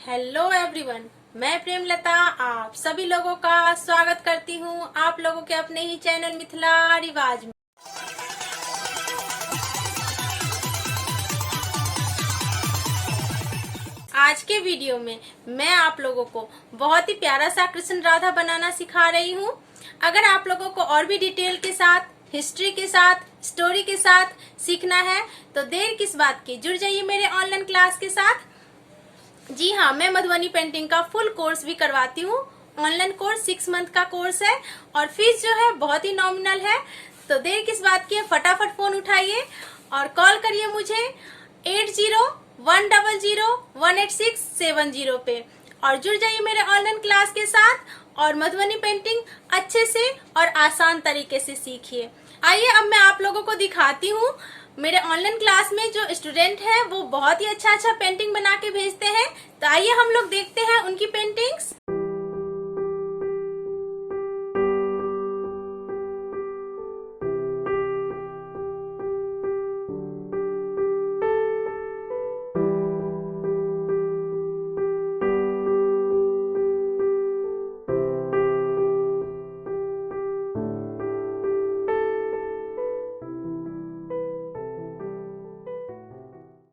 Hello everyone, मैं प्रेमलता आप सभी लोगों का स्वागत करती हूँ आप लोगों के अपने ही चैनल मिथिला रिवाज में। आज के वीडियो में मैं आप लोगों को बहुत ही प्यारा सा कृष्ण राधा बनाना सिखा रही हूँ। अगर आप लोगों को और भी डिटेल के साथ, हिस्ट्री के साथ, स्टोरी के साथ सीखना है तो देर किस बात की, जुड़ जाइए मेरे ऑनलाइन क्लास के साथ। जी हाँ, मैं मधुबनी पेंटिंग का फुल कोर्स भी करवाती हूँ। ऑनलाइन कोर्स 6 मंथ का कोर्स है और फीस जो है बहुत ही नॉमिनल है। तो देर किस बात की है, फटाफट फोन उठाइए और कॉल करिए मुझे 80-100-18670 पे और जुड़ जाइए मेरे ऑनलाइन क्लास के साथ और मधुबनी पेंटिंग अच्छे से और आसान तरीके से सीखिए। आइए अब मैं आप लोगों को दिखाती हूँ। मेरे ऑनलाइन क्लास में जो स्टूडेंट हैं वो बहुत ही अच्छा पेंटिंग बना के भेजते हैं। तो आइए हम लोग देखते हैं उनकी पेंटिंग्स।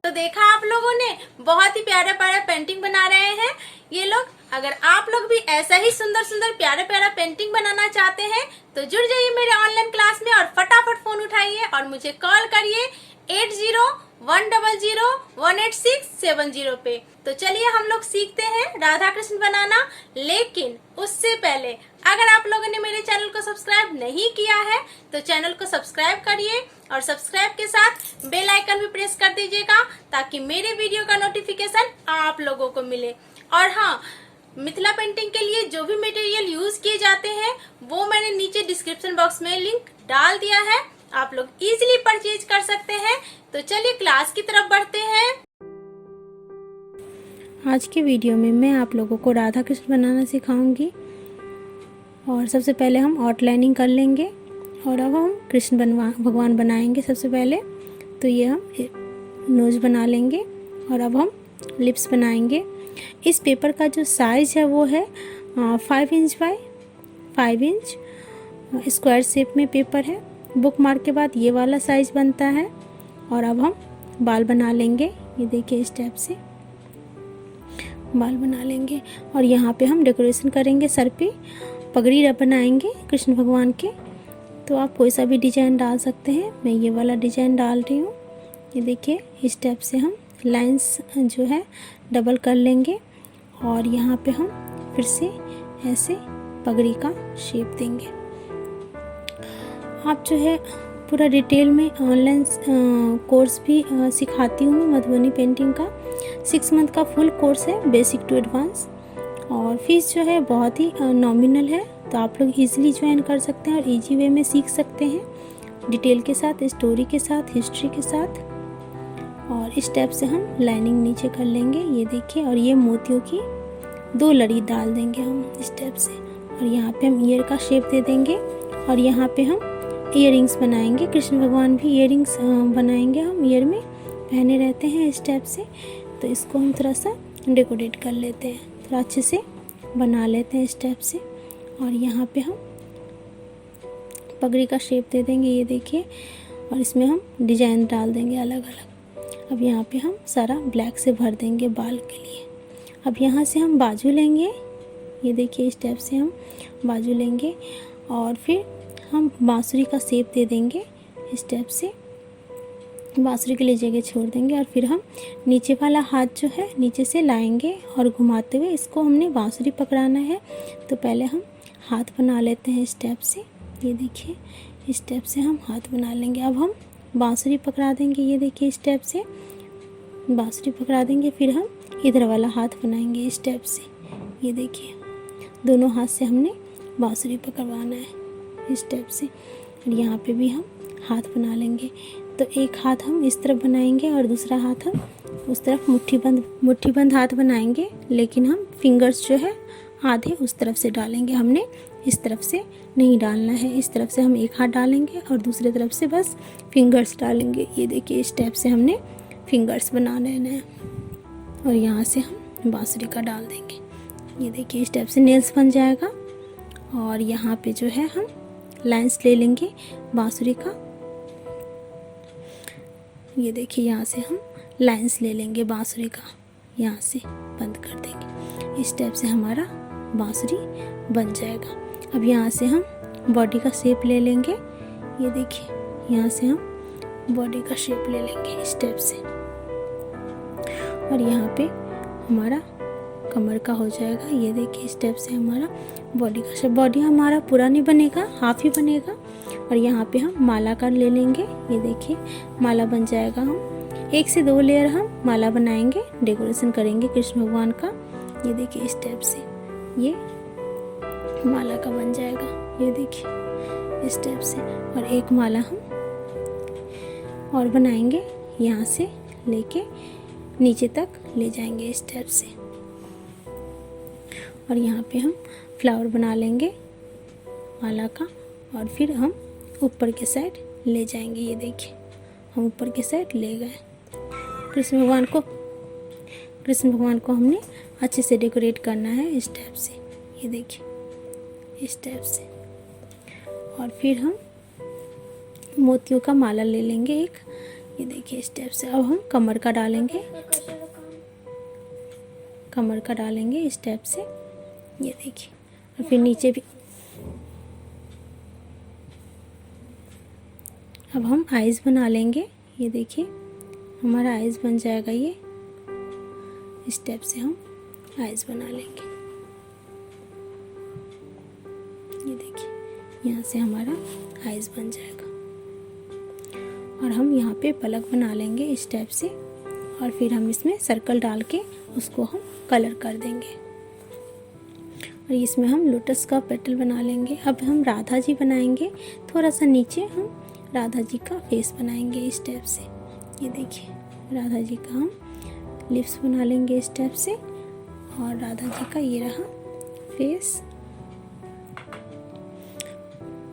तो देखा आप लोगों ने, बहुत ही प्यारा प्यारा पेंटिंग बना रहे हैं ये लोग। अगर आप लोग भी ऐसा ही सुंदर सुंदर प्यारा प्यारा पेंटिंग बनाना चाहते हैं तो जुड़ जाइए मेरे ऑनलाइन क्लास में और फटाफट फोन उठाइए और मुझे कॉल करिए 80-100-18670 पे। तो चलिए हम लोग सीखते हैं राधा कृष्ण बनाना। लेकिन उससे पहले अगर आप लोगों ने मेरे चैनल को सब्सक्राइब नहीं किया है तो चैनल को सब्सक्राइब करिए और सब्सक्राइब के साथ बेल आइकन भी प्रेस कर दीजिएगा ताकि मेरे वीडियो का नोटिफिकेशन आप लोगों को मिले। और हाँ, मिथिला पेंटिंग के लिए जो भी मटेरियल यूज किए जाते हैं वो मैंने नीचे डिस्क्रिप्शन बॉक्स में लिंक डाल दिया है, आप लोग इजीली परचेज कर सकते हैं। तो चलिए क्लास की तरफ बढ़ते हैं। आज के वीडियो में मैं आप लोगों को राधा कृष्ण बनाना सिखाऊंगी और सबसे पहले हम आउटलाइनिंग कर लेंगे और अब हम कृष्ण भगवान बनाएंगे। सबसे पहले तो ये हम नोज बना लेंगे और अब हम लिप्स बनाएंगे। इस पेपर का जो साइज़ है वो है 5 inch by 5 inch square shape में पेपर है। बुक मार्क के बाद ये वाला साइज़ बनता है। और अब हम बाल बना लेंगे। ये देखिए इस टाइप से बाल बना लेंगे और यहाँ पे हम डेकोरेशन करेंगे। सर पे पगड़ी बनाएंगे कृष्ण भगवान के। तो आप कोई सा भी डिज़ाइन डाल सकते हैं, मैं ये वाला डिज़ाइन डाल रही हूँ। ये देखिए इस टाइप से हम लाइंस जो है डबल कर लेंगे और यहाँ पे हम फिर से ऐसे पगड़ी का शेप देंगे। आप जो है पूरा डिटेल में ऑनलाइन कोर्स भी सिखाती हूँ मधुबनी पेंटिंग का। 6 मंथ का फुल कोर्स है, बेसिक टू एडवांस, और फीस जो है बहुत ही नॉमिनल है। तो आप लोग इजीली ज्वाइन कर सकते हैं और इजी वे में सीख सकते हैं, डिटेल के साथ, स्टोरी के साथ, हिस्ट्री के साथ। और इस टाइप से हम लाइनिंग नीचे कर लेंगे, ये देखिए। और ये मोतियों की 2 लड़ी डाल देंगे हम इस टाइप से। और यहाँ पे हम ईयर का शेप दे देंगे और यहाँ पे हम ईयरिंग्स बनाएंगे। कृष्ण भगवान भी ईयरिंग्स बनाएंगे, हम ईयर में पहने रहते हैं इस टाइप से। तो इसको हम थोड़ा सा डेकोरेट कर लेते हैं, थोड़ा अच्छे से बना लेते हैं इस टाइप से। और यहाँ पे हम पगड़ी का शेप दे देंगे, ये देखिए। और इसमें हम डिजाइन डाल देंगे अलग अलग। अब यहाँ पे हम सारा ब्लैक से भर देंगे बाल के लिए। अब यहाँ से हम बाजू लेंगे, ये देखिए इस टाइप से हम बाजू लेंगे और फिर हम बांसुरी का शेप दे देंगे इस टाइप से। बांसुरी के लिए जगह छोड़ देंगे और फिर हम नीचे वाला हाथ जो है नीचे से लाएंगे और घुमाते हुए इसको हमने बांसुरी पकड़ाना है। तो पहले हम हाथ बना लेते हैं इस टाइप से, ये देखिए इस टाइप से हम हाथ बना लेंगे। अब हम बांसुरी पकड़ा देंगे, ये देखिए इस टाइप से बांसुरी पकड़ा देंगे। फिर हम इधर वाला हाथ बनाएंगे इस टाइप से, ये देखिए दोनों हाथ से हमने बांसुरी पकड़वाना है इस टाइप से। और यहाँ पे भी हम हाथ बना लेंगे। तो एक हाथ हम इस तरफ बनाएंगे और दूसरा हाथ हम उस तरफ मुट्ठी बंद हाथ बनाएंगे, लेकिन हम फिंगर्स जो है आधे उस तरफ से डालेंगे, हमने इस तरफ से नहीं डालना है। इस तरफ से हम एक हाथ डालेंगे और दूसरी तरफ से बस फिंगर्स डालेंगे, ये देखिए इस टाइप से हमने फिंगर्स बना लेना है। और यहाँ से हम बांसुरी का डाल देंगे। ये देखिए इस टाइप से नेल्स बन जाएगा। और यहाँ पे जो है हम लाइंस ले लेंगे बांसुरी का। ये देखिए यहाँ से हम लाइंस ले लेंगे बांसुरी का, यहाँ से बंद कर देंगे। इस टाइप से हमारा बांसुरी बन जाएगा। अब यहाँ से हम बॉडी का शेप ले लेंगे। ये देखिए यहाँ से हम बॉडी का शेप ले लेंगे इस टाइप से। और यहाँ पे हमारा कमर का हो जाएगा। ये देखिए इस टाइप से हमारा बॉडी का शेप। बॉडी हमारा पूरा नहीं बनेगा, हाफ ही बनेगा। और यहाँ पे हम माला का ले लेंगे। ये देखिए माला बन जाएगा। हम 1 से 2 लेयर हम माला बनाएंगे, डेकोरेशन करेंगे कृष्ण भगवान का। ये देखिए इस टाइप से ये माला का बन जाएगा। ये देखिए इस टाइप से। और एक माला हम और बनाएंगे, यहाँ से लेके नीचे तक ले जाएंगे इस टाइप से। और यहाँ पे हम फ्लावर बना लेंगे माला का। और फिर हम ऊपर के साइड ले जाएंगे। ये देखिए हम ऊपर के साइड ले गए। कृष्ण भगवान को हमने अच्छे से डेकोरेट करना है इस टाइप से। ये देखिए इस टाइप से। और फिर हम मोतियों का माला ले लेंगे एक। ये देखिए इस टाइप से। अब हम कमर का डालेंगे, कमर का डालेंगे इस टाइप से। ये देखिए। और फिर नीचे भी। अब हम आइज़ बना लेंगे। ये देखिए हमारा आइज़ बन जाएगा। ये इस टाइप से हम आइज़ बना लेंगे। ये देखिए यहाँ से हमारा आइज़ बन जाएगा। और हम यहाँ पे पलक बना लेंगे इस टाइप से। और फिर हम इसमें सर्कल डाल के उसको हम कलर कर देंगे। और इसमें हम लोटस का पेटल बना लेंगे। अब हम राधा जी बनाएंगे। थोड़ा सा नीचे हम राधा जी का फेस बनाएंगे इस टाइप से। ये देखिए राधा जी का हम लिप्स बना लेंगे इस टाइप से। और राधा जी का ये रहा फेस।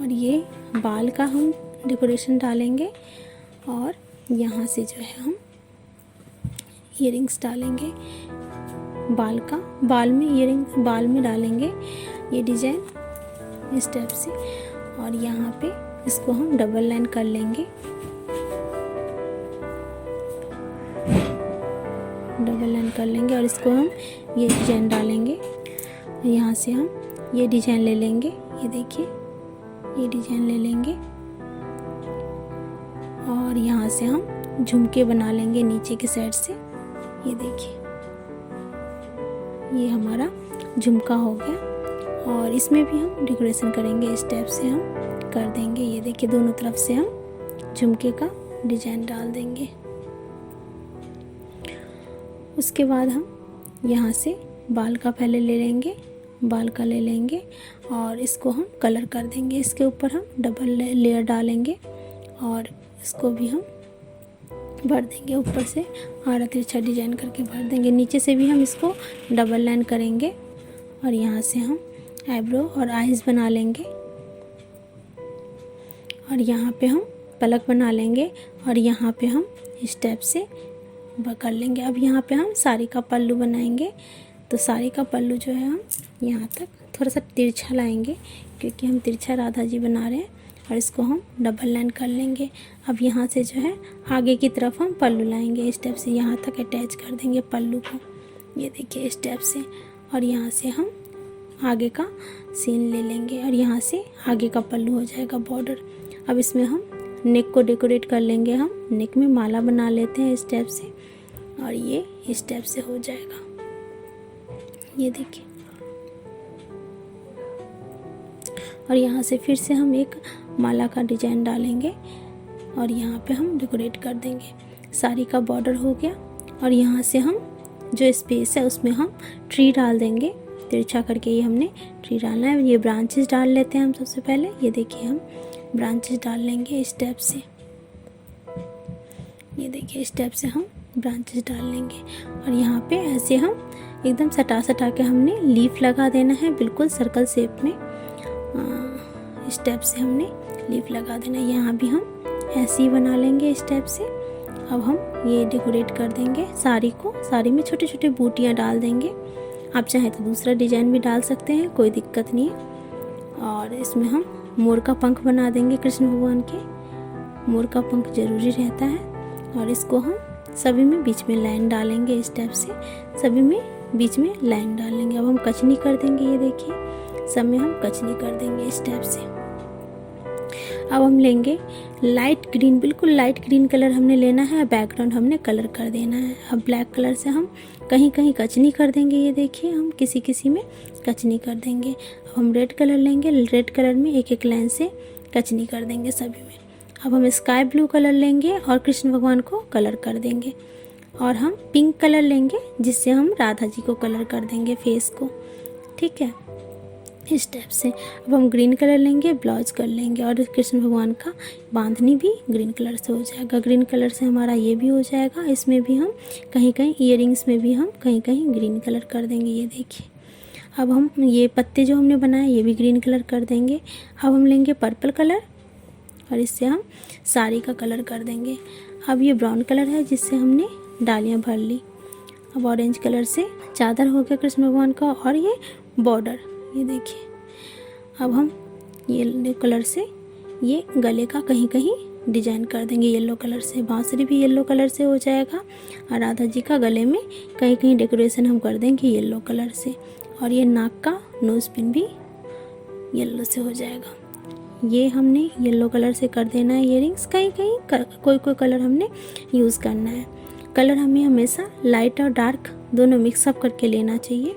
और ये बाल का हम डेकोरेशन डालेंगे। और यहाँ से जो है हम ईयरिंग्स डालेंगे बाल का। बाल में ईयरिंग बाल में डालेंगे ये डिजाइन इस टाइप से। और यहाँ पे इसको हम डबल लाइन कर लेंगे, डबल लाइन कर लेंगे। और इसको हम ये डिजाइन डालेंगे। यहाँ से हम ये डिजाइन ले लेंगे। ये देखिए ये डिजाइन ले लेंगे। और यहाँ से हम झुमके बना लेंगे नीचे के साइड से। ये देखिए ये हमारा झुमका हो गया। और इसमें भी हम डेकोरेशन करेंगे इस टाइप से हम कर देंगे। ये देखिए दोनों तरफ से हम झुमके का डिजाइन डाल देंगे। उसके बाद हम यहाँ से बाल का पहले ले लेंगे, बाल का ले लेंगे। और इसको हम कलर कर देंगे। इसके ऊपर हम डबल लेयर डालेंगे। और इसको भी हम भर देंगे ऊपर से आड़ा तिरछा डिजाइन करके भर देंगे। नीचे से भी हम इसको डबल लाइन करेंगे। और यहाँ से हम आईब्रो और आईज बना लेंगे। और यहाँ पे हम पलक बना लेंगे। और यहाँ पे हम इस टाइप से कर लेंगे। अब यहाँ पे हम साड़ी का पल्लू बनाएंगे। तो साड़ी का पल्लू जो है हम यहाँ तक थोड़ा सा तिरछा लाएंगे, क्योंकि हम तिरछा राधा जी बना रहे हैं। और इसको हम डबल लाइन कर लेंगे। अब यहाँ से जो है आगे की तरफ हम पल्लू लाएंगे इस टाइप से। यहाँ तक अटैच कर देंगे पल्लू को। ये देखिए इस टाइप से। और यहाँ से हम आगे का सीन ले लेंगे। और यहाँ से आगे का पल्लू हो जाएगा बॉर्डर। अब इसमें हम नेक को डेकोरेट कर लेंगे। हम नेक में माला बना लेते हैं इस टाइप से। और ये इस टाइप से हो जाएगा। ये देखिए। और यहाँ से फिर से हम एक माला का डिजाइन डालेंगे। और यहाँ पे हम डेकोरेट कर देंगे। साड़ी का बॉर्डर हो गया। और यहाँ से हम जो स्पेस है उसमें हम ट्री डाल देंगे। तिरछा करके ये हमने ट्री डालना है। ये ब्रांचेस डाल लेते हैं हम सबसे पहले। ये देखिए हम ब्रांचेस डाल लेंगे इस टाइप से। ये देखिए इस टाइप से हम ब्रांचेस डाल लेंगे। और यहाँ पे ऐसे हम एकदम सटा के हमने लीफ लगा देना है, बिल्कुल सर्कल शेप में। इस टाइप से हमने लीफ लगा देना है। यहाँ भी हम ऐसे ही बना लेंगे इस टाइप से। अब हम ये डेकोरेट कर देंगे साड़ी को। साड़ी में छोटे छोटे बूटियाँ डाल देंगे। आप चाहें तो दूसरा डिजाइन भी डाल सकते हैं, कोई दिक्कत नहीं है। और इसमें हम मोर का पंख बना देंगे कृष्ण भगवान के। मोर का पंख जरूरी रहता है। और इसको हम सभी में बीच में लाइन डालेंगे। इस टाइप से सभी में बीच में लाइन डालेंगे। अब हम कचनी कर देंगे। ये देखिए सब में हम कचनी कर देंगे इस टाइप से। अब हम लेंगे लाइट ग्रीन, बिल्कुल लाइट ग्रीन कलर हमने लेना है। बैकग्राउंड हमने कलर कर देना है। अब ब्लैक कलर से हम कहीं कहीं कचनी कर देंगे। ये देखिए हम किसी किसी में कचनी कर देंगे। अब हम रेड कलर लेंगे। रेड कलर में एक एक लाइन से कचनी कर देंगे सभी में। अब हम स्काई ब्लू कलर लेंगे और कृष्ण भगवान को कलर कर देंगे। और हम पिंक कलर लेंगे जिससे हम राधा जी को कलर कर देंगे फेस को। ठीक है, इस टाइप से। अब हम ग्रीन कलर लेंगे, ब्लाउज कर लेंगे। और कृष्ण भगवान का बांधनी भी ग्रीन कलर से हो जाएगा। ग्रीन कलर से हमारा ये भी हो जाएगा। इसमें भी हम कहीं कहीं ईयरिंग्स में भी हम कहीं कहीं ग्रीन कलर कर देंगे। ये देखिए अब हम ये पत्ते जो हमने बनाए ये भी ग्रीन कलर कर देंगे। अब हम लेंगे पर्पल कलर और इससे हम साड़ी का कलर कर देंगे। अब ये ब्राउन कलर है जिससे हमने डालियाँ भर ली। अब ऑरेंज कलर से चादर हो गया कृष्ण भगवान का और ये बॉर्डर। ये देखिए अब हम येलो कलर से ये गले का कहीं कहीं डिजाइन कर देंगे। येलो कलर से बांसुरी भी येलो कलर से हो जाएगा। और राधा जी का गले में कहीं कहीं डेकोरेशन हम कर देंगे येलो कलर से। और ये नाक का नोज पिन भी येलो से हो जाएगा। ये हमने येलो कलर से कर देना है। ईयरिंग्स कहीं कहीं कोई कोई कलर हमने यूज़ करना है। कलर हमें हमेशा लाइट और डार्क दोनों मिक्सअप करके लेना चाहिए।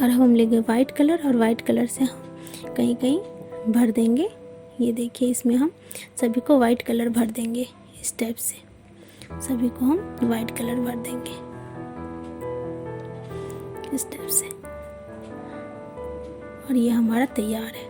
और हम लेंगे वाइट कलर और वाइट कलर से हम कहीं कहीं भर देंगे। ये देखिए इसमें हम सभी को वाइट कलर भर देंगे। इस टाइप से सभी को हम वाइट कलर भर देंगे इस टाइप से। और ये हमारा तैयार है।